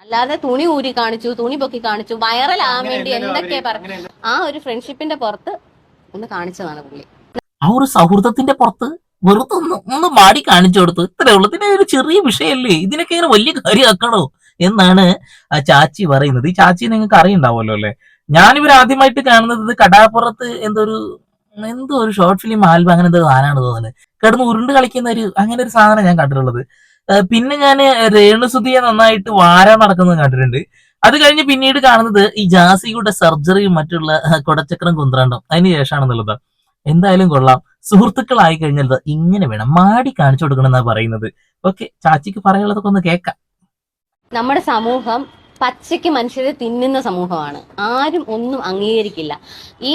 അല്ലാതെ തുണി ഊരി കാണിച്ചു, തുണി പൊക്കി കാണിച്ചു, വൈറലാകാൻ വേണ്ടി എന്തൊക്കെ പറഞ്ഞു. ആ ഒരു ഫ്രണ്ട്ഷിപ്പിന്റെ പുറത്ത് ഒന്ന് കാണിച്ചതാണ് പുള്ളി. ആ ഒരു സൗഹൃദത്തിന്റെ പുറത്ത് വെറുതെ ഒന്ന് മാടി കാണിച്ചു കൊടുത്തു. ഇത്രേ ഉള്ളൂ. ഇതിനെ ഒരു ചെറിയ വിഷയല്ലേ, ഇതിനൊക്കെ ഇങ്ങനെ വലിയ കാര്യമാക്കണോ എന്നാണ് ആ ചാച്ചി പറയുന്നത്. ഈ ചാച്ചി നിങ്ങൾക്ക് അറിയുണ്ടാവുമല്ലോ അല്ലെ. ഞാനിവർ ആദ്യമായിട്ട് കാണുന്നത് ഇത് കടാപ്പുറത്ത് എന്തോ ഒരു ഷോർട്ട് ഫിലിം ആൽബം അങ്ങനെ എന്തോ സാധനമാണ് തോന്നുന്നത്. കിടന്ന് ഉരുണ്ട് കളിക്കുന്ന അങ്ങനെ ഒരു സാധനം ഞാൻ കണ്ടിട്ടുള്ളത്. പിന്നെ ഞാൻ രേണുസുതിയെ നന്നായിട്ട് വാരാൻ നടക്കുന്നത് കണ്ടിട്ടുണ്ട്. അത് കഴിഞ്ഞ് പിന്നീട് കാണുന്നത് ഈ ജാസിയുടെ സർജറിയും മറ്റുള്ള കൊടച്ചക്രം കുന്ത്രാണ്ടം അതിന് ശേഷമാണെന്നുള്ളത്. എന്തായാലും കൊള്ളാം. സുഹൃത്തുക്കളായി കഴിഞ്ഞാൽ ഇങ്ങനെ വേണം, മാടി കാണിച്ചു കൊടുക്കണം എന്നാ പറയുന്നത്. ഓക്കെ, ചാച്ചിക്ക് പറയാനുള്ളതൊക്കെ ഒന്ന് കേൾക്കാം. നമ്മുടെ സമൂഹം പച്ചയ്ക്ക് മനുഷ്യരെ തിന്നുന്ന സമൂഹമാണ്. ആരും ഒന്നും അംഗീകരിക്കില്ല. ഈ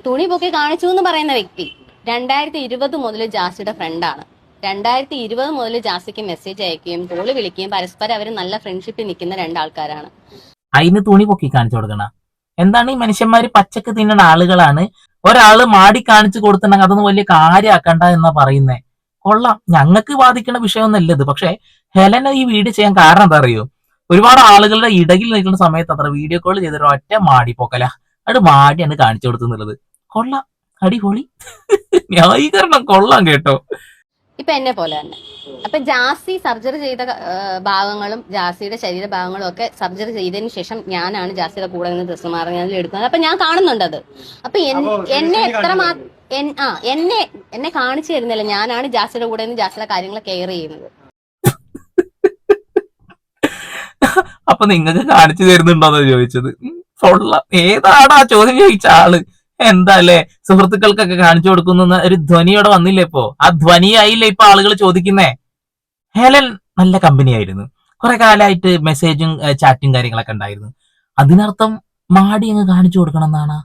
തുണി പൊക്കി കാണിച്ചു എന്ന് പറയുന്ന വ്യക്തി 2020 മുതൽ ജാസിയുടെ ഫ്രണ്ടാണ്. 2020 മുതൽ ജാസിക്ക് മെസ്സേജ് അയക്കുകയും കോള് വിളിക്കുകയും പരസ്പരം അവർ നല്ല ഫ്രണ്ട്ഷിപ്പിൽ നിൽക്കുന്ന രണ്ടാൾക്കാരാണ്. അതിന് തുണി പൊക്കി കാണിച്ചു കൊടുക്കണ എന്താണ്? ഈ മനുഷ്യന്മാര് പച്ചക്ക് തിന്നുന്ന ആളുകളാണ്. ഒരാള് മാടി കാണിച്ചു കൊടുത്തിട്ടുണ്ടെങ്കിൽ അതൊന്നും വലിയ കാര്യമാക്കണ്ട എന്നാ പറയുന്നേ. കൊള്ളാം. ഞങ്ങൾക്ക് ബാധിക്കുന്ന വിഷയമൊന്നുമല്ല ഇത്. പക്ഷെ ഹെലന ഈ വീഡിയോ ചെയ്യാൻ കാരണം എന്താ അറിയോ? ഒരുപാട് ആളുകളുടെ ഇടയിൽ നിൽക്കുന്ന സമയത്ത് അത്ര വീഡിയോ കോൾ ചെയ്തൊരു ഒറ്റ മാടി പോക്കല അത് മാടിയാണ് കാണിച്ചു കൊടുത്തുന്നുള്ളത്. കൊള്ളാം, അടിപൊളി. ന്യായീകരണം കൊള്ളാം കേട്ടോ. ഇപ്പൊ എന്നെ പോലെ തന്നെ. അപ്പൊ ജാസി സർജറി ചെയ്ത ഭാഗങ്ങളും ജാസിയുടെ ശരീരഭാഗങ്ങളും ഒക്കെ സർജറി ചെയ്തതിന് ശേഷം ഞാനാണ് ജാസിയുടെ കൂടെ നിന്ന് ഡ്രസ്സ് മാറി എടുക്കുന്നത്. അപ്പൊ ഞാൻ കാണുന്നുണ്ട് അത്. അപ്പൊ എന്നെ എന്നെ കാണിച്ചു തരുന്നില്ല. ഞാനാണ് ജാസിയുടെ കൂടെ നിന്ന് ജാസിയുടെ കാര്യങ്ങൾ കെയർ ചെയ്യുന്നത്. അപ്പൊ നിങ്ങൾക്ക് കാണിച്ചു തരുന്നുണ്ടോന്നാ ചോദിച്ചത്. കൊള്ളാം. ഏതാണ് ആ ചോദ്യം ചോദിച്ച ആള്? എന്താ അല്ലേ, സുഹൃത്തുക്കൾക്കൊക്കെ കാണിച്ചു കൊടുക്കുന്ന ഒരു ധ്വനിയോടെ വന്നില്ലേ ഇപ്പോ? ആ ധ്വനിയായില്ലേ ഇപ്പൊ ആളുകൾ ചോദിക്കുന്നേ. ഹെലൻ നല്ല കമ്പനി ആയിരുന്നു. കുറെ കാലമായിട്ട് മെസ്സേജും ചാറ്റും കാര്യങ്ങളൊക്കെ ഉണ്ടായിരുന്നു. അതിനർത്ഥം മാടി അങ്ങ് കാണിച്ചു കൊടുക്കണം എന്നാണ്.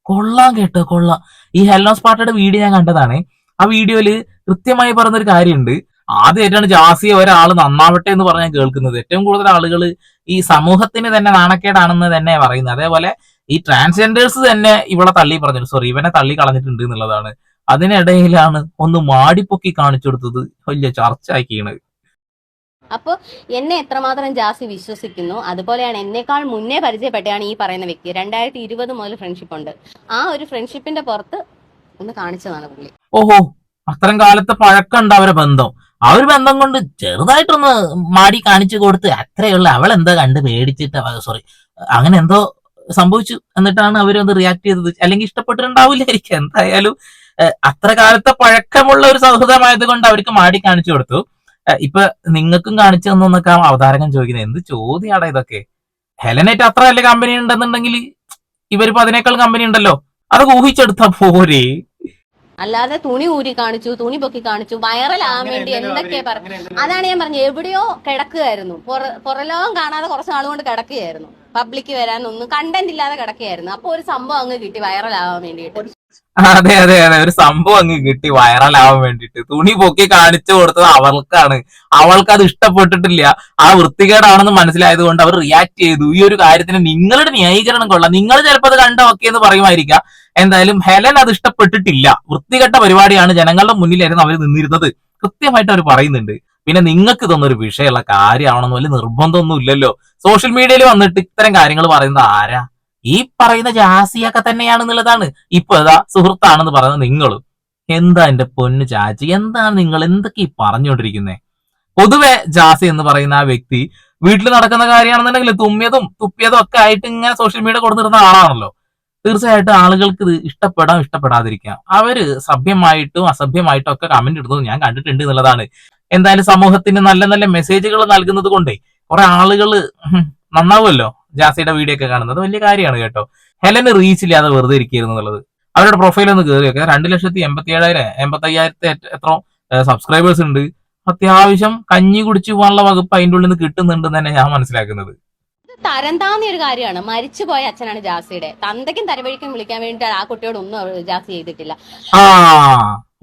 കൊള്ളാം കേട്ടോ, കൊള്ളാം. ഈ ഹെലനോസ് പാട്ടയുടെ വീഡിയോ ഞാൻ കണ്ടതാണ്. ആ വീഡിയോയില് കൃത്യമായി പറഞ്ഞൊരു കാര്യമുണ്ട്. ആദ്യമായിട്ടാണ് ജാസിയെ ഒരാൾ നന്നാവട്ടെ എന്ന് പറഞ്ഞാൽ കേൾക്കുന്നത്. ഏറ്റവും കൂടുതൽ ആളുകൾ ഈ സമൂഹത്തിന് തന്നെ നാണക്കേടാണെന്ന് തന്നെ പറയുന്നത്. അതേപോലെ ഈ ട്രാൻസ്ജെൻഡേഴ്സ് തന്നെ ഇവളെ തള്ളി പറഞ്ഞിട്ട്, സോറി, ഇവനെ തള്ളി കളഞ്ഞിട്ടുണ്ട് എന്നുള്ളതാണ്. അതിനിടയിലാണ് ഒന്ന് മാടിപ്പൊക്കി കാണിച്ചു കൊടുത്തത് വലിയ ചർച്ച ആക്കിയത്. അപ്പോൾ എന്നെ എത്രമാത്രം ജാസി വിശ്വസിക്കുന്നു, അതുപോലെയാണ് എന്നെക്കാൾ മുന്നേ പരിചയപ്പെട്ടാണ് ഈ പറയുന്ന വ്യക്തി. 2020 മുതൽ ഫ്രണ്ട്ഷിപ്പ് ഉണ്ട്. ആ ഒരു ഫ്രണ്ട്ഷിപ്പിന്റെ പുറത്ത് ഒന്ന് കാണിച്ചതാണ് പുള്ളി. ഓഹോ, അത്തരം കാലത്തെ പഴക്കമുണ്ട് അവരെ ബന്ധം. ആ ഒരു ബന്ധം കൊണ്ട് ചെറുതായിട്ടൊന്ന് മാടി കാണിച്ചു കൊടുത്ത് അത്രയുള്ള അവൾ എന്താ കണ്ട് പേടിച്ചിട്ട്, സോറി, അങ്ങനെ എന്തോ സംഭവിച്ചു എന്നിട്ടാണ് അവരൊന്ന് റിയാക്ട് ചെയ്തത്. അല്ലെങ്കിൽ ഇഷ്ടപ്പെട്ടിട്ടുണ്ടാവില്ലായിരിക്കും. എന്തായാലും അത്ര കാലത്തെ പഴക്കമുള്ള ഒരു സൗഹൃദമായത് കൊണ്ട് അവർക്ക് മാടി കാണിച്ചു കൊടുത്തു. ഇപ്പൊ നിങ്ങൾക്കും കാണിച്ചു തന്നൊക്കെ അവതാരകൻ ചോദിക്കുന്നത് എന്ത് ചോദ്യമാണ് ഇതൊക്കെ? ഹെലനേറ്റ് അത്ര വലിയ കമ്പനി ഉണ്ടെന്നുണ്ടെങ്കിൽ ഇവരിപ്പോ അതിനേക്കാൾ കമ്പനി ഉണ്ടല്ലോ. അതൊക്കെ ഊഹിച്ചെടുത്താ പോരെ. അല്ലാതെ തുണി ഊരി കാണിച്ചു, തുണി പൊക്കി കാണിച്ചു, വൈറലാകാൻ വേണ്ടി എന്തൊക്കെ പറഞ്ഞു. അതാണ് ഞാൻ പറഞ്ഞത്. എവിടെയോ കിടക്കുകയായിരുന്നു, പുറലോകം കാണാതെ കുറച്ച് നാളുകൊണ്ട് കിടക്കുകയായിരുന്നു. പബ്ലിക് വരാനൊന്നും കണ്ടന്റ് ഇല്ലാതെ കിടക്കുകയായിരുന്നു. അപ്പൊ ഒരു സംഭവം അങ്ങ് കിട്ടി വൈറലാവാൻ വേണ്ടിയിട്ട്. അതെ അതെ അതെ, ഒരു സംഭവം അങ്ങ് കിട്ടി വൈറലാവാൻ വേണ്ടിട്ട്. തുണി പൊക്കി കാണിച്ചു കൊടുത്തത് അവൾക്കാണ്. അവൾക്ക് അത് ഇഷ്ടപ്പെട്ടിട്ടില്ല. ആ വൃത്തികേടാണെന്ന് മനസ്സിലായത് കൊണ്ട് അവർ റിയാക്ട് ചെയ്തു. ഈ ഒരു കാര്യത്തിന് നിങ്ങളുടെ ന്യായീകരണം കൊള്ളാം. നിങ്ങൾ ചിലപ്പോൾ അത് കണ്ട ഓക്കെ എന്ന് പറയുമായിരിക്കാം. എന്തായാലും ഹെലൻ അത് ഇഷ്ടപ്പെട്ടിട്ടില്ല. വൃത്തികെട്ട പരിപാടിയാണ്, ജനങ്ങളുടെ മുന്നിലായിരുന്നു അവർ നിന്നിരുന്നത്. കൃത്യമായിട്ട് അവർ പറയുന്നുണ്ട്. പിന്നെ നിങ്ങൾക്ക് ഇതൊന്നൊരു വിഷയമുള്ള കാര്യമാണെന്ന് വലിയ നിർബന്ധമൊന്നും ഇല്ലല്ലോ. സോഷ്യൽ മീഡിയയിൽ വന്നിട്ട് ഇത്തരം കാര്യങ്ങൾ പറയുന്നത് ആരാ? ഈ പറയുന്ന ജാസിയൊക്കെ തന്നെയാണെന്നുള്ളതാണ്. ഇപ്പൊ ഏതാ സുഹൃത്താണെന്ന് പറയുന്നത് നിങ്ങളും. എന്താ എന്റെ പൊന്നു ചാച്ചി, എന്താണ് നിങ്ങൾ എന്തൊക്കെ ഈ പറഞ്ഞുകൊണ്ടിരിക്കുന്നേ? പൊതുവെ ജാസി എന്ന് പറയുന്ന ആ വ്യക്തി വീട്ടിൽ നടക്കുന്ന കാര്യമാണെന്നുണ്ടെങ്കിൽ തുമ്മിയതും തുപ്പിയതും ഒക്കെ ആയിട്ട് ഇങ്ങനെ സോഷ്യൽ മീഡിയ കൊടുത്തിരുന്ന ആളാണല്ലോ. തീർച്ചയായിട്ടും ആളുകൾക്ക് ഇത് ഇഷ്ടപ്പെടാം ഇഷ്ടപ്പെടാതിരിക്കാം. അവര് സഭ്യമായിട്ടും അസഭ്യമായിട്ടും ഒക്കെ കമന്റ് ഇടുന്നത് ഞാൻ കണ്ടിട്ടുണ്ട് എന്നുള്ളതാണ്. എന്തായാലും സമൂഹത്തിന് നല്ല നല്ല മെസ്സേജുകൾ നൽകുന്നത് കൊണ്ടേ കുറെ ആളുകൾ നന്നാവുമല്ലോ. ജാസിയുടെ വീഡിയോ ഒക്കെ കാണുന്നത് വലിയ കാര്യമാണ് കേട്ടോ. ഹെലന് റീച്ച് ഇല്ലാതെ വെറുതെ ഇരിക്കുന്നു എന്നുള്ളത്. അവരുടെ പ്രൊഫൈൽ ഒന്ന് കയറിയൊക്കെ 2,87,000 എത്ര സബ്സ്ക്രൈബേഴ്സ് ഉണ്ട്. അത്യാവശ്യം കഞ്ഞി കുടിച്ചു പോകാനുള്ള വകുപ്പ് അതിൻ്റെ ഉള്ളിൽ നിന്ന് കിട്ടുന്നുണ്ടെന്ന് തന്നെ ഞാൻ മനസ്സിലാക്കുന്നത്. തരം താന്ന ഒരു കാര്യമാണ്. മരിച്ചുപോയ അച്ഛനാണ് ജാസിയുടെ. തന്തയ്ക്കും തരവഴിക്കും വിളിക്കാൻ വേണ്ടിയിട്ട് ആ കുട്ടിയോട് ഒന്നും ജാസി ചെയ്തിട്ടില്ല.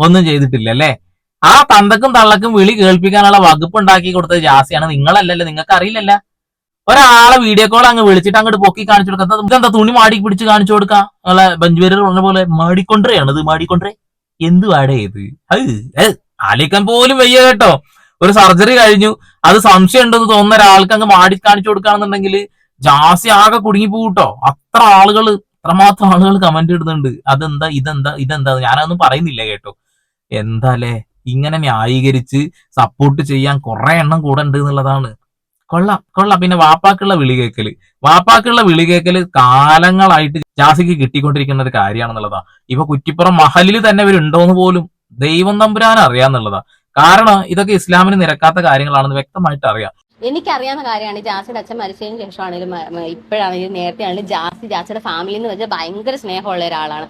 ഒന്നും ചെയ്തിട്ടില്ല അല്ലേ? ആ തന്തക്കും തള്ളക്കും വിളി കേൾപ്പിക്കാനുള്ള വകുപ്പ് ഉണ്ടാക്കി കൊടുത്തത് ജാസിയാണ്. നിങ്ങളല്ലല്ലോ, നിങ്ങൾക്ക് അറിയില്ലല്ല. ഒരാളെ വീഡിയോ കോൾ അങ്ങ് വിളിച്ചിട്ട് അങ്ങോട്ട് പൊക്കി കാണിച്ചു കൊടുക്കാം. എന്താ തുണി മാടി പിടിച്ച് കാണിച്ചു കൊടുക്കാം. നമ്മളെ ബെഞ്ചുപേര് പറഞ്ഞ പോലെ മാടിക്കൊണ്ടേ ആണത്. മാടിക്കൊണ്ടേ എന്ത് വാടേ ഇത്? ആലോചിക്കാൻ പോലും വയ്യ കേട്ടോ. ഒരു സർജറി കഴിഞ്ഞു, അത് സംശയം ഉണ്ടെന്ന് തോന്നുന്ന ഒരാൾക്ക് അങ്ങ് മാടി കാണിച്ചു കൊടുക്കുകയാണെന്നുണ്ടെങ്കിൽ ജാസി ആകെ കുടുങ്ങി പോകൂട്ടോ. അത്രമാത്രം ആളുകൾ കമന്റ് ഇടുന്നുണ്ട്, അതെന്താ ഇതെന്താ ഞാനതൊന്നും പറയുന്നില്ല കേട്ടോ. എന്താലേ ഇങ്ങനെ ന്യായീകരിച്ച് സപ്പോർട്ട് ചെയ്യാൻ കുറെ എണ്ണം കൂടെ ഉണ്ട് എന്നുള്ളതാണ്. കൊള്ളാം. പിന്നെ വാപ്പാക്കുള്ള വിളി കേൾക്കല് കാലങ്ങളായിട്ട് ജാസിക്ക് കിട്ടിക്കൊണ്ടിരിക്കുന്ന ഒരു കാര്യമാണെന്നുള്ളതാ. ഇപ്പൊ കുറ്റിപ്പുറം മഹലിൽ തന്നെ ഇവരുണ്ടോന്ന് പോലും ദൈവം തമ്പുരാൻ അറിയാന്നുള്ളതാ. കാരണം ഇതൊക്കെ ഇസ്ലാമിന് നിരക്കാത്ത കാര്യങ്ങളാണെന്ന് വ്യക്തമായിട്ട് അറിയാം. എനിക്കറിയാവുന്ന കാര്യമാണ് ജാസിയുടെ അച്ഛൻ മരിച്ചതിന് ശേഷമാണെങ്കിലും ഇപ്പോഴാണെങ്കിലും നേരത്തെ ആണെങ്കിലും ജാസിയുടെ ഫാമിലി എന്ന് വെച്ചാൽ ഭയങ്കര സ്നേഹമുള്ള ഒരാളാണ്.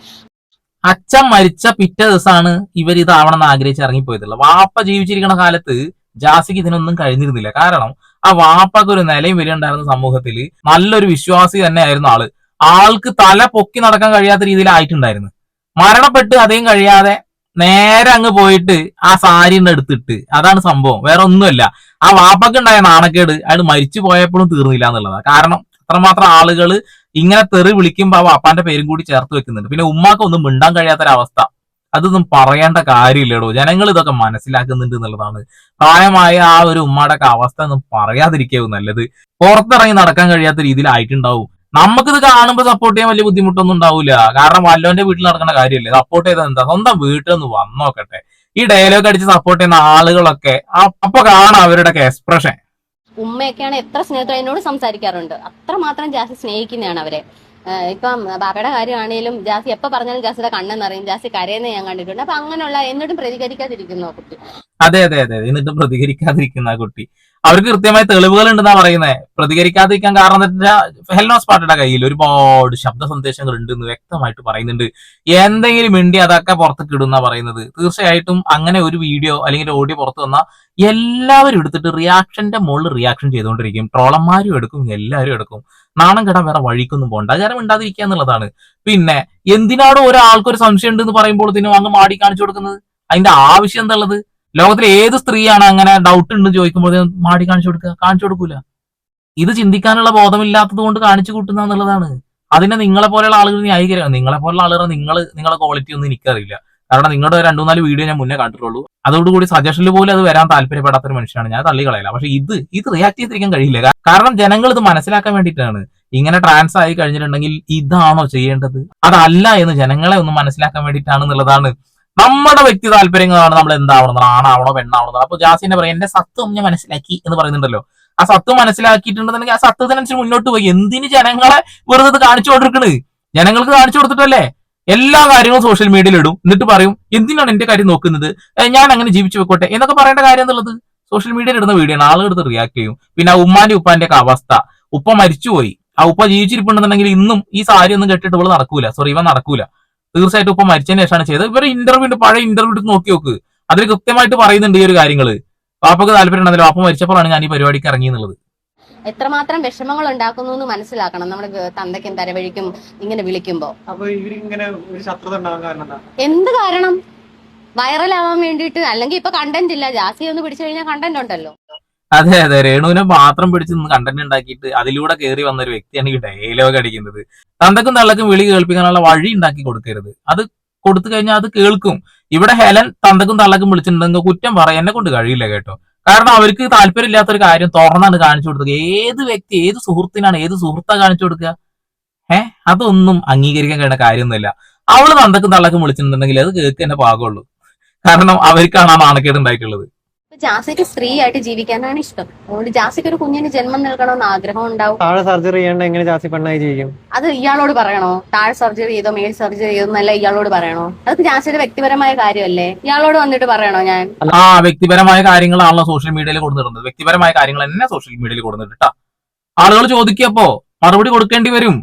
അച്ഛൻ മരിച്ച പിറ്റേ ദിവസമാണ് ഇവർ ഇതാവണമെന്ന് ആഗ്രഹിച്ച് ഇറങ്ങിപ്പോയതുള്ളത്. വാപ്പ ജീവിച്ചിരിക്കുന്ന കാലത്ത് ജാസിക്ക് ഇതിനൊന്നും കഴിഞ്ഞിരുന്നില്ല. കാരണം ആ വാപ്പക്ക് ഒരു നിലയും വില ഉണ്ടായിരുന്ന സമൂഹത്തിൽ നല്ലൊരു വിശ്വാസി തന്നെയായിരുന്നു ആള്. ആൾക്ക് തല പൊക്കി നടക്കാൻ കഴിയാത്ത രീതിയിലായിട്ടുണ്ടായിരുന്നു. മരണപ്പെട്ട് അധികം കഴിയാതെ നേരെ അങ്ങ് പോയിട്ട് ആ സാരിന്റെ എടുത്തിട്ട്, അതാണ് സംഭവം, വേറെ ഒന്നുമല്ല. ആ വാപ്പക്ക് ഉണ്ടായ നാണക്കേട് അയാൾ മരിച്ചു പോയപ്പോഴും തീർന്നില്ല എന്നുള്ളതാണ്. കാരണം അത്രമാത്രം ആളുകൾ ഇങ്ങനെ തെറി വിളിക്കുമ്പോ ആ വാപ്പാന്റെ പേരും കൂടി ചേർത്ത് വെക്കുന്നുണ്ട്. പിന്നെ ഉമ്മാക്ക് ഒന്നും മിണ്ടാൻ കഴിയാത്തൊരവസ്ഥ, അതൊന്നും പറയേണ്ട കാര്യമില്ലടോ. ജനങ്ങൾ ഇതൊക്കെ മനസ്സിലാക്കുന്നുണ്ട് എന്നുള്ളതാണ്. പ്രായമായ ആ ഒരു ഉമ്മാടെ അവസ്ഥ ഒന്നും പറയാതിരിക്കാവും നല്ലത്. പുറത്തിറങ്ങി നടക്കാൻ കഴിയാത്ത രീതിയിലായിട്ടുണ്ടാവും. നമുക്കിത് കാണുമ്പോൾ സപ്പോർട്ട് ചെയ്യാൻ വലിയ ബുദ്ധിമുട്ടൊന്നും ഉണ്ടാവില്ല. കാരണം വല്ലോന്റെ വീട്ടിൽ നടക്കുന്ന കാര്യമല്ലേ. സപ്പോർട്ട് ചെയ്താൽ എന്താ, സ്വന്തം വീട്ടിൽ ഒന്ന് വന്നോക്കട്ടെ. ഈ ഡയലോഗ് അടിച്ച് സപ്പോർട്ട് ചെയ്യുന്ന ആളുകളൊക്കെ അപ്പൊ കാണാം അവരുടെ എക്സ്പ്രഷൻ. ഉമ്മയൊക്കെയാണ് എത്ര സ്നേഹത്തോടെ എന്നോട് സംസാരിക്കാറുണ്ട്. അത്രമാത്രം ജാസി സ്നേഹിക്കുന്നതാണ് അവരെ. ഇപ്പം ബാബയുടെ കാര്യമാണെങ്കിലും ജാസി എപ്പോ പറഞ്ഞാലും ജാസിയുടെ കണ്ണെന്നറിയും. ജാസി കരയുന്ന ഞാൻ കണ്ടിട്ടുണ്ട്. അപ്പൊ അങ്ങനെയുള്ള എന്നിട്ടും പ്രതികരിക്കാതിരിക്കുന്നു കുട്ടി. അതെ. എന്നിട്ടും പ്രതികരിക്കാതിരിക്കുന്ന ആ കുട്ടി. അവർക്ക് കൃത്യമായ തെളിവുകൾ ഉണ്ടെന്നാ പറയുന്നത്. പ്രതികരിക്കാതിരിക്കാൻ കാരണം എന്താ വെച്ചാൽ ഹെൽനോസ് പാർട്ടിയുടെ കയ്യിൽ ഒരുപാട് ശബ്ദ സന്ദേശങ്ങൾ ഉണ്ടെന്ന് വ്യക്തമായിട്ട് പറയുന്നുണ്ട്. എന്തെങ്കിലും മിണ്ടി അതൊക്കെ പുറത്തേക്ക് ഇടുന്ന പറയുന്നത്. തീർച്ചയായിട്ടും അങ്ങനെ ഒരു വീഡിയോ അല്ലെങ്കിൽ ഓഡിയോ പുറത്തു വന്നാൽ എല്ലാവരും എടുത്തിട്ട് റിയാക്ഷന്റെ മുകളിൽ റിയാക്ഷൻ ചെയ്തുകൊണ്ടിരിക്കും. ട്രോളന്മാരും എടുക്കും, എല്ലാവരും എടുക്കും. നാണം കെടാൻ വേറെ വഴിക്കൊന്നും പോകണ്ട, കാരണം ഉണ്ടാതിരിക്കുക എന്നുള്ളതാണ്. പിന്നെ എന്തിനാണോ ഒരാൾക്കൊരു സംശയം ഉണ്ടെന്ന് പറയുമ്പോഴത്തേനും അങ്ങ് മാടി കാണിച്ചു കൊടുക്കുന്നത്? അതിന്റെ ആവശ്യം എന്താ ഉള്ളത്? ലോകത്തിലെ ഏത് സ്ത്രീയാണ് അങ്ങനെ ഡൗട്ട് ഉണ്ട് ചോദിക്കുമ്പോൾ മാടി കാണിച്ചു കൊടുക്കൂല. ഇത് ചിന്തിക്കാനുള്ള ബോധമില്ലാത്തത് കൊണ്ട് കാണിച്ചു കൂട്ടുന്ന എന്നുള്ളതാണ്. അതിനെ നിങ്ങളെ പോലെയുള്ള ആളുകൾ ന്യായീകരിക്കുക. നിങ്ങളെ പോലുള്ള ആളുകൾ നിങ്ങളെ ക്വാളിറ്റി ഒന്നും എനിക്കറിയില്ല. കാരണം നിങ്ങളുടെ 2-4 വീഡിയോ ഞാൻ മുന്നേ കണ്ടിട്ടുള്ളൂ. അതോടുകൂടി സജഷനിൽ പോലും അത് വരാൻ താല്പര്യപ്പെടാത്ത ഒരു മനുഷ്യനാണ് ഞാൻ, തള്ളിക്കളയില്ല. പക്ഷെ ഇത് റിയാക്ട് ചെയ്തിരിക്കാൻ കഴിയില്ല. കാരണം ജനങ്ങൾ ഇത് മനസ്സിലാക്കാൻ വേണ്ടിയിട്ടാണ്. ഇങ്ങനെ ട്രാൻസ് ആയി കഴിഞ്ഞിട്ടുണ്ടെങ്കിൽ ഇതാണോ ചെയ്യേണ്ടത്, അതല്ല എന്ന് ജനങ്ങളെ ഒന്ന് മനസ്സിലാക്കാൻ വേണ്ടിയിട്ടാണെന്നുള്ളതാണ്. നമ്മുടെ വ്യക്തി താല്പര്യങ്ങളാണ് നമ്മൾ എന്താവണം, ആണാവണോ പെണ്ണാവണോ. അപ്പൊ ജാസിനെ പറയാം എന്റെ സത്വം ഞാൻ മനസ്സിലാക്കി എന്ന് പറയുന്നുണ്ടല്ലോ. ആ സത്വം മനസ്സിലാക്കിയിട്ടുണ്ടെന്നുണ്ടെങ്കിൽ ആ സത്വത്തിനനുസരിച്ച് മുന്നോട്ട് പോയി. എന്തിന് ജനങ്ങളെ വെറുതെ കാണിച്ചു കൊടുക്കണ്? ജനങ്ങൾക്ക് കാണിച്ചു കൊടുത്തിട്ടല്ലേ എല്ലാ കാര്യങ്ങളും സോഷ്യൽ മീഡിയയിൽ ഇടും. എന്നിട്ട് പറയും എന്തിനാണ് എന്റെ കാര്യം നോക്കുന്നത്, ഞാൻ അങ്ങനെ ജീവിച്ചു വെക്കോട്ടെ എന്നൊക്കെ പറയേണ്ട കാര്യം എന്നുള്ളത്. സോഷ്യൽ മീഡിയയിൽ ഇടുന്ന വീഡിയോ ആണ്, ആളുകൾ എടുത്ത് റിയാക്ട് ചെയ്യും. പിന്നെ ആ ഉമ്മാന്റെ ഉപ്പാന്റെ ഒക്കെ അവസ്ഥ, ഉപ്പ മരിച്ചുപോയി, ആ ഉപ്പ ജീവിച്ചിരിപ്പുണ്ടെന്നുണ്ടെങ്കിൽ ഇന്നും ഈ സാരി ഒന്നും കെട്ടിട്ട് ഇവ നടക്കൂല. തീർച്ചയായിട്ടും ഇപ്പൊ മരിച്ചതിന് ശേഷമാണ് ചെയ്തത്. ഇവർ പഴയ ഇന്റർവ്യൂ നോക്കി നോക്ക്, അതിൽ കൃത്യമായിട്ട് പറയുന്നുണ്ട് ഈ ഒരു കാര്യങ്ങള്. പാപ്പക്ക് താല്പര്യം ഉണ്ടെന്നല്ലോ, പാപ്പ മരിച്ചപ്പോഴാണ് ഞാൻ ഈ പരിപാടിക്ക് ഇറങ്ങി എന്നുള്ളത്. എത്രമാത്രം വിഷമങ്ങൾ ഉണ്ടാക്കുന്നു എന്ന് മനസ്സിലാക്കണം നമ്മുടെ തന്തയ്ക്കും തരവഴിക്കും ഇങ്ങനെ വിളിക്കുമ്പോ. അപ്പൊ ഇവരിങ്ങനെ ഒരു ശത്രുത ഉണ്ടാകാൻ കാരണം എന്ത് കാരണം? വൈറലാവാൻ വേണ്ടിയിട്ട്. അല്ലെങ്കിൽ ഇപ്പൊ കണ്ടന്റ് ഇല്ല, ജാസി ഒന്ന് പിടിച്ചു കഴിഞ്ഞാൽ കണ്ടന്റ് ഉണ്ടല്ലോ. അതെ രേണുവിനെ മാത്രം പിടിച്ച് നിന്ന് കണ്ടന്റ് ഉണ്ടാക്കിയിട്ട് അതിലൂടെ കയറി വന്ന ഒരു വ്യക്തിയാണ് ഈ ഡയലോഗ് അടിക്കുന്നത്. തന്തക്കും തള്ളക്കും വിളി കേൾപ്പിക്കാനുള്ള വഴി ഉണ്ടാക്കി കൊടുക്കരുത്. അത് കൊടുത്തു കഴിഞ്ഞാൽ അത് കേൾക്കും. ഇവിടെ ഹെലൻ തന്തക്കും തള്ളക്കും വിളിച്ചിട്ടുണ്ടെങ്കിൽ കുറ്റം പറയാൻ എന്നെ കൊണ്ട് കഴിയില്ല കേട്ടോ. കാരണം അവർക്ക് താല്പര്യമില്ലാത്തൊരു കാര്യം തുറന്നാണ് കാണിച്ചു കൊടുക്കുക. ഏത് വ്യക്തി, ഏത് സുഹൃത്തിനാണ്, ഏത് സുഹൃത്താ കാണിച്ചു കൊടുക്കുക? അതൊന്നും അംഗീകരിക്കാൻ കഴിയുന്ന കാര്യമൊന്നുമില്ല. അവള് തന്തക്കും തള്ളക്കും വിളിച്ചിട്ടുണ്ടെങ്കിൽ അത് കേൾക്ക് തന്നെ പാകമുള്ളൂ. കാരണം അവർക്കാണ് ആ നാണക്കേട് ഉണ്ടായിട്ടുള്ളത്. ജാസിക്ക് സ്ത്രീ ആയിട്ട് ജീവിക്കാനാണ് ഇഷ്ടം. അതുകൊണ്ട് ജാസിക്ക് ഒരു കുഞ്ഞിന് ജന്മം നൽകണമെന്ന് ആഗ്രഹം ഉണ്ടാവും. താഴെ സർജറി ചെയ്യേണ്ട എങ്ങനെ ജാസി പെണ്ണായി ജീവിക്കും? അത് ഇയാളോട് പറയണോ? താഴെ സർജറി ചെയ്തോ മേൽ സർജറി ചെയ്തോ എന്നല്ല ഇയാളോട് പറയണോ? അതൊക്കെ ജാസിയുടെ വ്യക്തിപരമായ കാര്യമല്ലേ? ഇയാളോട് വന്നിട്ട് പറയണോ ഞാൻ? വ്യക്തിപരമായ കാര്യങ്ങളാണല്ലോ സോഷ്യൽ മീഡിയയിൽ കൊടുത്തിട്ടുണ്ട്. വ്യക്തിപരമായ കാര്യങ്ങൾ തന്നെ സോഷ്യൽ മീഡിയയിൽ കൊടുത്തിട്ടാ ആളുകൾ ചോദിക്കപ്പോ മറുപടി കൊടുക്കേണ്ടി വരും.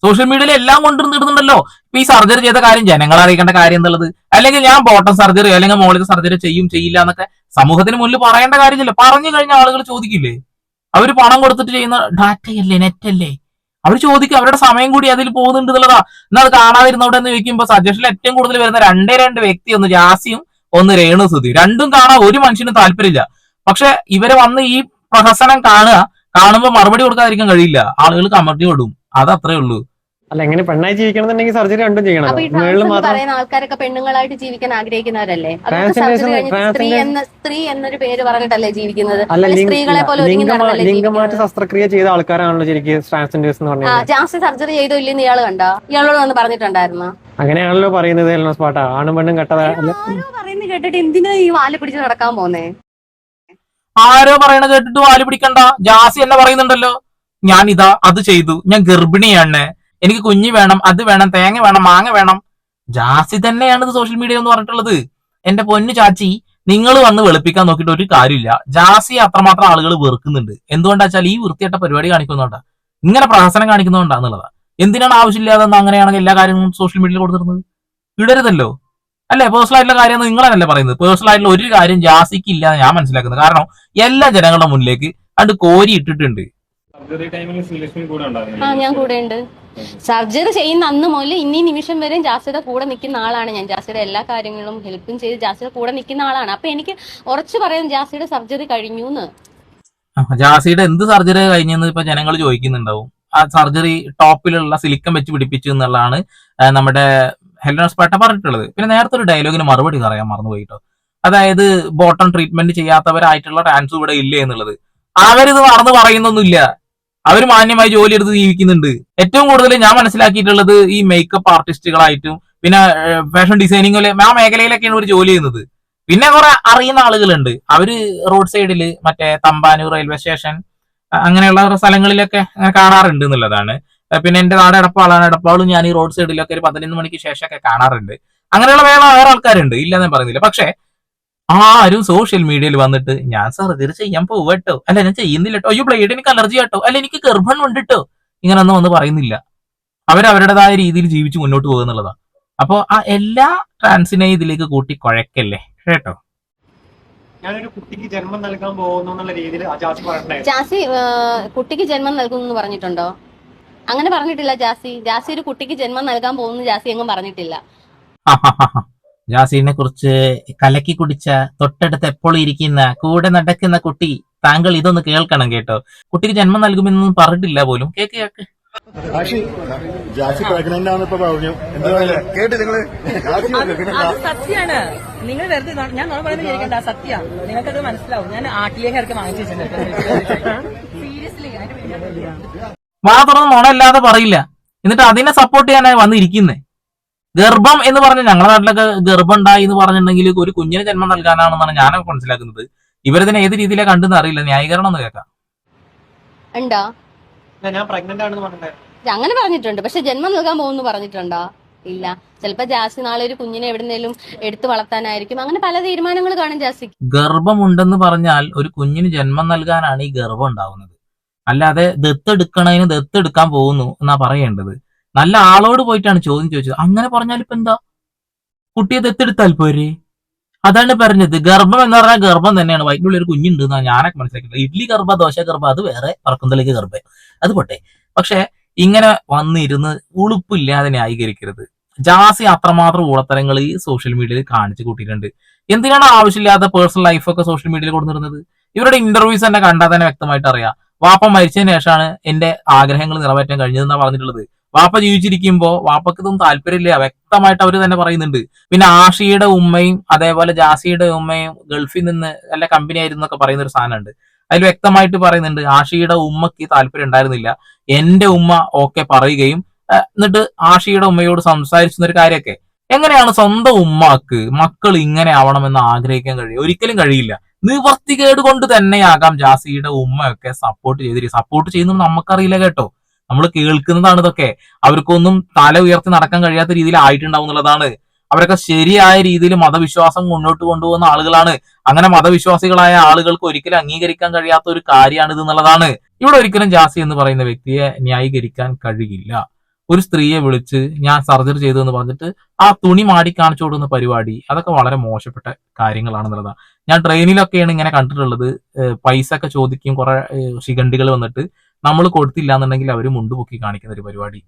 സോഷ്യൽ മീഡിയയിൽ എല്ലാം കൊണ്ടുവന്നിടുന്നുണ്ടല്ലോ. ഇപ്പൊ ഈ സർജറി ചെയ്ത കാര്യം ജനങ്ങളെ അറിയിക്കേണ്ട കാര്യം എന്നുള്ളത്, അല്ലെങ്കിൽ ഞാൻ ബോട്ടം സർജറി അല്ലെങ്കിൽ മോളിൽ സർജറി ചെയ്യില്ല എന്നൊക്കെ സമൂഹത്തിന് മുന്നിൽ പറയേണ്ട കാര്യമില്ല. പറഞ്ഞു കഴിഞ്ഞ ആളുകൾ ചോദിക്കില്ലേ? അവര് പണം കൊടുത്തിട്ട് ചെയ്യുന്ന ഡാറ്റയല്ലേ, നെറ്റല്ലേ? അവർ ചോദിക്കും. അവരുടെ സമയം കൂടി അതിൽ പോകുന്നുണ്ട് എന്നുള്ളതാ. എന്നാൽ അത് കാണാതിരുന്നവിടെ എന്ന് ചോദിക്കുമ്പോൾ സജഷനിൽ ഏറ്റവും കൂടുതൽ വരുന്ന രണ്ട് വ്യക്തി, ഒന്ന് ജാസിയും ഒന്ന് രേണു സുധി. രണ്ടും കാണാൻ ഒരു മനുഷ്യനും താല്പര്യമില്ല. പക്ഷെ ഇവരെ വന്ന് ഈ പ്രഹസനം കാണുമ്പോൾ മറുപടി കൊടുക്കാതിരിക്കാൻ കഴിയില്ല. ആളുകൾ കമർത്തി വിടും. അതത്രേ ഉള്ളൂ. അല്ല എങ്ങനെ പെണ്ണായി ജീവിക്കണമെന്നുണ്ടെങ്കിൽ സർജറി രണ്ടും ചെയ്യണം. അപ്പൊ ഈ മുകളിൽ ട്രാൻസ് എന്ന് മാത്രം പറയുന്ന ആൾക്കാരൊക്കെ പെണ്ണുങ്ങളായിട്ട് ജീവിക്കാൻ ആഗ്രഹിക്കുന്നവരല്ലേ? അവർക്ക് ട്രാൻസ്ജെൻഡേഴ്സ് സർജറി കഴിഞ്ഞിട്ട് സ്ത്രീ എന്നൊരു പേര് പറഞ്ഞിട്ടല്ലേ ജീവിക്കുന്നത്? അല്ല അല്ലെ സ്ത്രീകളെ പോലെ ഒരുങ്ങി നടന്നല്ലേ ലിംഗമാറ്റ ജീവിക്കുന്നത്? ശസ്ത്രക്രിയ ചെയ്ത ആൾക്കാരാണല്ലോ ശരിക്കും ട്രാൻസ്ജെൻഡേഴ്സ് എന്ന് പറഞ്ഞത്. ജാസ്തി സർജറി ചെയ്തോ ഇല്ലെന്ന് ഇയാള് കണ്ടോ? ഇയാളോട് വന്ന് പറഞ്ഞിട്ടുണ്ടായിരുന്നോ? അങ്ങനെയാണല്ലോ പറയുന്നത്. എൽനോ സ്പാട്ട ആണും പെണ്ണും കെട്ടതാ. ആരോ പറയുന്നത് കേട്ടിട്ട് എന്തിനാ ഈ വാല് പിടിച്ച് നടക്കാൻ പോന്നേ? ആരോ പറയണ കേട്ടിട്ട് വാല് പിടിക്കണ്ട. ജാസി എന്നെ പറയുന്നുണ്ടല്ലോ, ഞാൻ ഇതാ അത് ചെയ്തു, ഞാൻ ഗർഭിണിയാണ്, എനിക്ക് കുഞ്ഞ് വേണം, അത് വേണം, തേങ്ങ വേണം, മാങ്ങ വേണം. ജാസി തന്നെയാണ് ഇത് സോഷ്യൽ മീഡിയ എന്ന് പറഞ്ഞിട്ടുള്ളത്. എന്റെ പൊന്നു ചാച്ചി, നിങ്ങൾ വന്ന് വെളുപ്പിക്കാൻ നോക്കിയിട്ട് ഒരു കാര്യമില്ല. ജാസി അത്രമാത്രം ആളുകൾ വെറുക്കുന്നുണ്ട്. എന്തുകൊണ്ടാ വെച്ചാൽ ഈ വൃത്തിയായിട്ട പരിപാടി കാണിക്കുന്നോണ്ടാ, ഇങ്ങനെ പ്രഹസനം കാണിക്കുന്നതുകൊണ്ടാന്നുള്ളതാ. എന്തിനാണ് ആവശ്യമില്ലാതെന്ന് അങ്ങനെയാണെങ്കിൽ എല്ലാ കാര്യങ്ങളും സോഷ്യൽ മീഡിയയിൽ കൊടുത്തിരുന്നത്? ഇടരുതല്ലോ. അല്ലെ, പേഴ്സണൽ ആയിട്ടുള്ള കാര്യം നിങ്ങളല്ലേ പറയുന്നത്. പേഴ്സണൽ ആയിട്ടുള്ള ഒരു കാര്യം ജാസിക്ക് ഇല്ല ഞാൻ മനസ്സിലാക്കുന്നത്. കാരണം എല്ലാ ജനങ്ങളുടെ മുന്നിലേക്ക് അത് കോരി ഇട്ടിട്ടുണ്ട്. സർജറി ടൈമിൽ ശ്രീലക്ഷ്മി കൂടെ ഉണ്ടായിരുന്നു. ഞാൻ കൂടെ ഉണ്ട്. സർജറി ചെയ്യുന്ന അന്ന് മുതൽ ഇന്നീ നിമിഷം വരെ ജാസിയുടെ കൂടെ നിൽക്കുന്ന ആളാണ് ഞാൻ. ജാസിയുടെ എല്ലാ കാര്യങ്ങളും ഹെൽപ്പും ചെയ്ത് ജാസിയുടെ കൂടെ നിൽക്കുന്ന ആളാണ്. അപ്പൊ എനിക്ക് ഉറച്ചു പറയാം ജാസിയുടെ സർജറി കഴിഞ്ഞു എന്ന്. ജാസിയുടെ എന്ത് സർജറി കഴിഞ്ഞെന്ന് ഇപ്പൊ ജനങ്ങൾ ചോദിക്കുന്നുണ്ടാവും. ആ സർജറി ടോപ്പിലുള്ള സിലിക്കൺ വെച്ച് പിടിപ്പിച്ചു എന്നുള്ളതാണ് നമ്മുടെ ഹെൽനോ സ്പാട്ട പറഞ്ഞിട്ടുള്ളത്. പിന്നെ നേരത്തെ ഒരു ഡയലോഗിന് മറുപടി പറയാൻ മറന്നുപോയിട്ടോ. അതായത് ബോട്ടം ട്രീറ്റ്മെന്റ് ചെയ്യാത്തവരായിട്ടുള്ള ട്രാൻസ് ഇവിടെ ഇല്ല എന്നുള്ളത്. അവരിത് മറന്നു പറയുന്നൊന്നുമില്ല. അവർ മാന്യമായി ജോലി എടുത്ത് ജീവിക്കുന്നുണ്ട്. ഏറ്റവും കൂടുതൽ ഞാൻ മനസ്സിലാക്കിയിട്ടുള്ളത് ഈ മേക്കപ്പ് ആർട്ടിസ്റ്റുകളായിട്ടും പിന്നെ ഫാഷൻ ഡിസൈനിങ് ആ മേഖലയിലൊക്കെയാണ് ഇവർ ജോലി ചെയ്യുന്നത്. പിന്നെ കുറെ അറിയുന്ന ആളുകളുണ്ട്. അവര് റോഡ് സൈഡിൽ മറ്റേ തമ്പാനൂർ റെയിൽവേ സ്റ്റേഷൻ അങ്ങനെയുള്ള സ്ഥലങ്ങളിലൊക്കെ കാണാറുണ്ട് എന്നുള്ളതാണ്. പിന്നെ എന്റെ നാട് എടപ്പാളാണ്. എടപ്പാളും ഞാൻ ഈ റോഡ് സൈഡിലൊക്കെ ഒരു 11 മണിക്ക് ശേഷമൊക്കെ കാണാറുണ്ട്. അങ്ങനെയുള്ള വേറെ ആൾക്കാരുണ്ട്, ഇല്ലെന്ന് ഞാൻ പറയുന്നില്ല. പക്ഷെ ആരും സോഷ്യൽ മീഡിയയിൽ വന്നിട്ട് ഞാൻ സർജറി ചെയ്യാൻ പോവട്ടോ, അല്ല ഞാൻ ചെയ്യുന്നില്ല കേട്ടോ, അയ്യോ ബ്ലേഡ് എനിക്ക് അലർജി കേട്ടോ, അല്ല എനിക്ക് ഗർഭം ഉണ്ട് കേട്ടോ, ഇങ്ങനൊന്നും വന്ന് പറയുന്നില്ല. അവരവരുടേതായ രീതിയിൽ ജീവിച്ച് മുന്നോട്ട് പോകുക എന്നുള്ളതാ. അപ്പൊ ആ എല്ലാ ട്രാൻസിനെയും ഇതിലേക്ക് കൂട്ടി കുഴക്കല്ലേ കേട്ടോ. ഞാനൊരു കുട്ടിക്ക് ജന്മം നൽകാൻ പോകുന്നു എന്നുള്ള രീതിയിൽ ജാസി പറഞ്ഞിട്ടുണ്ടായിരുന്നു. ജാസി കുട്ടിക്ക് ജന്മം നൽകുന്നു പറഞ്ഞിട്ടുണ്ടോ? അങ്ങനെ പറഞ്ഞിട്ടില്ല ജാസി. ജാസി ഒരു കുട്ടിക്ക് ജന്മം നൽകാൻ പോകുന്നു ജാസി എങ്ങും പറഞ്ഞിട്ടില്ല. ജാസിനെ കുറിച്ച് കലക്കി കുടിച്ച തൊട്ടടുത്ത് എപ്പോഴും ഇരിക്കുന്ന കൂടെ നടക്കുന്ന കുട്ടി, താങ്കൾ ഇതൊന്ന് കേൾക്കണം കേട്ടോ. കുട്ടിക്ക് ജന്മം നൽകുമെന്നൊന്നും പറഞ്ഞിട്ടില്ല പോലും. കേക്ക് ജാസി പ്രഗ്നന്റ് ആണെന്ന് ഇപ്പൊ പറഞ്ഞു. കേട്ട് നിങ്ങള് അത് സത്യാണ്. നിങ്ങൾ വെറുതെ ഞാൻ നോൺ പറയുന്നത് വിചാരിക്കണ്ട, സത്യം. നിങ്ങൾക്കത് മനസ്സിലാവും. ഞാൻ ആട്ടിലേക്ക് ഇറക്കി വാങ്ങിച്ചു സീരിയസ്ലി. വാ തുറന്ന് നുണല്ലാതെ പറയില്ല. എന്നിട്ട് അതിനെ സപ്പോർട്ട് ചെയ്യാനായി വന്നിരിക്കുന്നേ. ഗർഭം എന്ന് പറഞ്ഞ ഞങ്ങളുടെ നാട്ടിലൊക്കെ ഗർഭം ഉണ്ടായി എന്ന് പറഞ്ഞിട്ടുണ്ടെങ്കിൽ ഒരു കുഞ്ഞിന് ജന്മം നൽകാനാണെന്നാണ് ഞാനൊക്കെ മനസ്സിലാക്കുന്നത്. ഇവരതിനെ ഏത് രീതിയിലാണ് കണ്ടെന്ന് അറിയില്ല. ന്യായീകരണം ഒന്ന് കേൾക്കാം. ഉണ്ടോ? ഞാൻ പ്രഗ്നന്റ് ആണെന്ന് പറഞ്ഞിട്ടുണ്ടായിരുന്നു. അങ്ങനെ പറഞ്ഞിട്ടുണ്ട്. പക്ഷെ ജന്മം നൽകാൻ പോകുന്നു പറഞ്ഞിട്ടുണ്ടോ? ഇല്ല. ചിലപ്പോ ജാസി നാളെ ഒരു കുഞ്ഞിനെ എവിടുന്നേലും എടുത്തു വളർത്താനായിരിക്കും. അങ്ങനെ പല തീരുമാനങ്ങൾ കാണും ജാസിക്ക്. ഗർഭമുണ്ടെന്ന് പറഞ്ഞാൽ ഒരു കുഞ്ഞിന് ജന്മം നൽകാനാണ് ഈ ഗർഭം ഉണ്ടാവുന്നത്. അല്ലാതെ ദത്തെടുക്കണതിന് ദത്തെടുക്കാൻ പോകുന്നു എന്നാ പറയേണ്ടത്. നല്ല ആളോട് പോയിട്ടാണ് ചോദ്യം ചോദിച്ചത്. അങ്ങനെ പറഞ്ഞാൽ ഇപ്പൊ എന്താ, കുട്ടിയെ ദത്തെടുത്താൽ പോരെ? അതാണ് പറഞ്ഞത്. ഗർഭം എന്ന് പറഞ്ഞാൽ ഗർഭം തന്നെയാണ്. വയറ്റിനുള്ളിൽ ഒരു കുഞ്ഞുണ്ട് എന്നാണ് ഞാനൊക്കെ മനസ്സിലാക്കിയത്. ഇഡ്ലി ഗർഭ, ദോശ ഗർഭ അത് വേറെ, പറക്കുന്തലേക്ക് ഗർഭം അത് പോട്ടെ. പക്ഷെ ഇങ്ങനെ വന്നിരുന്ന് ഉളുപ്പില്ലാതെ ന്യായീകരിക്കരുത്. ജാസി അത്രമാത്രം ഊളത്തരങ്ങൾ ഈ സോഷ്യൽ മീഡിയയിൽ കാണിച്ചു കൂട്ടിയിട്ടുണ്ട്. എന്തിനാണ് ആവശ്യമില്ലാത്ത പേഴ്സണൽ ലൈഫൊക്കെ സോഷ്യൽ മീഡിയയിൽ കൊടുത്തിരുന്നത്? ഇവരുടെ ഇന്റർവ്യൂസ് തന്നെ കണ്ടാൽ തന്നെ വ്യക്തമായിട്ട് അറിയാം. വാപ്പ മരിച്ചതിന് ശേഷമാണ് എന്റെ ആഗ്രഹങ്ങൾ നിറവേറ്റാൻ കഴിഞ്ഞതെന്നാണ് പറഞ്ഞിട്ടുള്ളത്. വാപ്പ ജീവിച്ചിരിക്കുമ്പോ വാപ്പക്ക് ഇതൊന്നും താല്പര്യമില്ല, വ്യക്തമായിട്ട് അവര് തന്നെ പറയുന്നുണ്ട്. പിന്നെ ആഷിയുടെ ഉമ്മയും അതേപോലെ ജാസിയുടെ ഉമ്മയും ഗൾഫിൽ നിന്ന് നല്ല കമ്പനി ആയിരുന്നു എന്നൊക്കെ പറയുന്ന ഒരു സാധനമുണ്ട്. അതിൽ വ്യക്തമായിട്ട് പറയുന്നുണ്ട് ആഷിയുടെ ഉമ്മക്ക് താല്പര്യം ഉണ്ടായിരുന്നില്ല, എന്റെ ഉമ്മ ഓക്കെ പറയുകയും എന്നിട്ട് ആഷിയുടെ ഉമ്മയോട് സംസാരിച്ചൊരു കാര്യമൊക്കെ. എങ്ങനെയാണ് സ്വന്തം ഉമ്മക്ക് മക്കൾ ഇങ്ങനെ ആവണമെന്ന് ആഗ്രഹിക്കാൻ കഴിയും? ഒരിക്കലും കഴിയില്ല. നിവർത്തികേട് കൊണ്ട് തന്നെയാകാം ജാസിയുടെ ഉമ്മയൊക്കെ സപ്പോർട്ട് ചെയ്തിരിക്കും. സപ്പോർട്ട് ചെയ്യുന്നത് നമുക്കറിയില്ല കേട്ടോ, നമ്മൾ കേൾക്കുന്നതാണ് ഇതൊക്കെ. അവർക്കൊന്നും തല ഉയർത്തി നടക്കാൻ കഴിയാത്ത രീതിയിൽ ആയിട്ടുണ്ടാവും എന്നുള്ളതാണ്. അവരൊക്കെ ശരിയായ രീതിയിൽ മതവിശ്വാസം മുന്നോട്ട് കൊണ്ടുപോകുന്ന ആളുകളാണ്. അങ്ങനെ മതവിശ്വാസികളായ ആളുകൾക്ക് ഒരിക്കലും അംഗീകരിക്കാൻ കഴിയാത്ത ഒരു കാര്യമാണ് ഇത് എന്നുള്ളതാണ്. ഇവിടെ ഒരിക്കലും ജാസി എന്ന് പറയുന്ന വ്യക്തിയെ ന്യായീകരിക്കാൻ കഴിയില്ല. ഒരു സ്ത്രീയെ വിളിച്ച് ഞാൻ സർജറി ചെയ്തു എന്ന് പറഞ്ഞിട്ട് ആ തുണി മാടി കാണിച്ചു കൊടുക്കുന്ന പരിപാടി, അതൊക്കെ വളരെ മോശപ്പെട്ട കാര്യങ്ങളാണെന്നുള്ളതാണ്. ഞാൻ ട്രെയിനിലൊക്കെയാണ് ഇങ്ങനെ കണ്ടിട്ടുള്ളത്. പൈസ ഒക്കെ ചോദിക്കും കുറെ ശിഖണ്ഡികൾ വന്നിട്ട്, നമ്മൾ കൊടുത്തില്ല എന്നുണ്ടെങ്കിൽ അവർ മുണ്ടുപൊക്കി കാണിക്കുന്ന ഒരു പരിപാടി.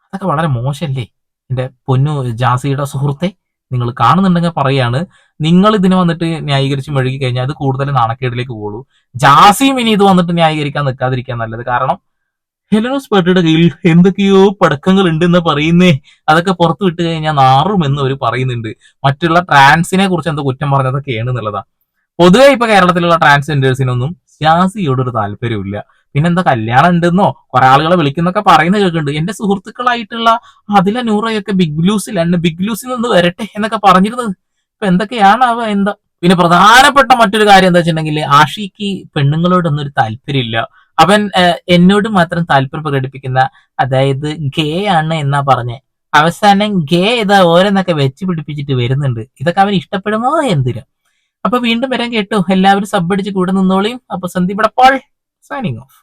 അതൊക്കെ വളരെ മോശമല്ലേ? എന്റെ പൊന്നു ജാസിയുടെ സുഹൃത്തെ, നിങ്ങൾ കാണുന്നുണ്ടെങ്കിൽ പറയാണ്, നിങ്ങൾ ഇതിനെ വന്നിട്ട് ന്യായീകരിച്ച് മെഴുകി കഴിഞ്ഞാൽ അത് കൂടുതൽ നാണക്കേടിലേക്ക് പോകുള്ളൂ. ജാസിയും ഇനി ഇത് വന്നിട്ട് ന്യായീകരിക്കാൻ നിൽക്കാതിരിക്കാൻ നല്ലത്. കാരണം ഹെലനോസ് പാർട്ടിയുടെ കയ്യിൽ എന്തൊക്കെയോ പടക്കങ്ങൾ ഉണ്ടെന്ന് പറയുന്നേ, അതൊക്കെ പുറത്തു വിട്ട് കഴിഞ്ഞാൽ നാറുമെന്ന് അവർ പറയുന്നുണ്ട്. മറ്റുള്ള ട്രാൻസിനെ കുറിച്ച് എന്തോ കുറ്റം പറഞ്ഞതൊക്കെയാണ് എന്നുള്ളതാ. പൊതുവെ ഇപ്പൊ കേരളത്തിലുള്ള ട്രാൻസ്ജെൻഡേഴ്സിനൊന്നും ജാസിയോടൊരു താല്പര്യമില്ല. പിന്നെന്താ കല്യാണം ഉണ്ടെന്നോ കുറെ ആളുകളെ വിളിക്കുന്നൊക്കെ പറയുന്നത് കേൾക്കുന്നുണ്ട്. എന്റെ സുഹൃത്തുക്കളായിട്ടുള്ള അതിലെ നൂറയൊക്കെ ബിഗ് ബ്ലൂസിലാണ്, ബിഗ് ബ്ലൂസിൽ നിന്ന് വരട്ടെ എന്നൊക്കെ പറഞ്ഞിരുന്നത്. ഇപ്പൊ എന്തൊക്കെയാണ് എന്താ. പിന്നെ പ്രധാനപ്പെട്ട മറ്റൊരു കാര്യം എന്താ വെച്ചിട്ടുണ്ടെങ്കിൽ, ആഷിക്ക് പെണ്ണുങ്ങളോടൊന്നും ഒരു താല്പര്യമില്ല. അവൻ എന്നോട് മാത്രം താല്പര്യം പ്രകടിപ്പിക്കുന്ന, അതായത് ഗേ ആണ് എന്നാ പറഞ്ഞേ. അവസാനം ഗേ ഇതാ ഓരോന്നൊക്കെ വെച്ച് പിടിപ്പിച്ചിട്ട് വരുന്നുണ്ട്. ഇതൊക്കെ അവൻ ഇഷ്ടപ്പെടുമോ എന്തിനാ. അപ്പൊ വീണ്ടും വരാൻ കേട്ടോ. എല്ലാവരും സബ് അടിച്ച് കൂടെ നിന്നോളിയും. അപ്പൊ സന്ദീപ് പോൾ സൈനിങ് ഓഫ്.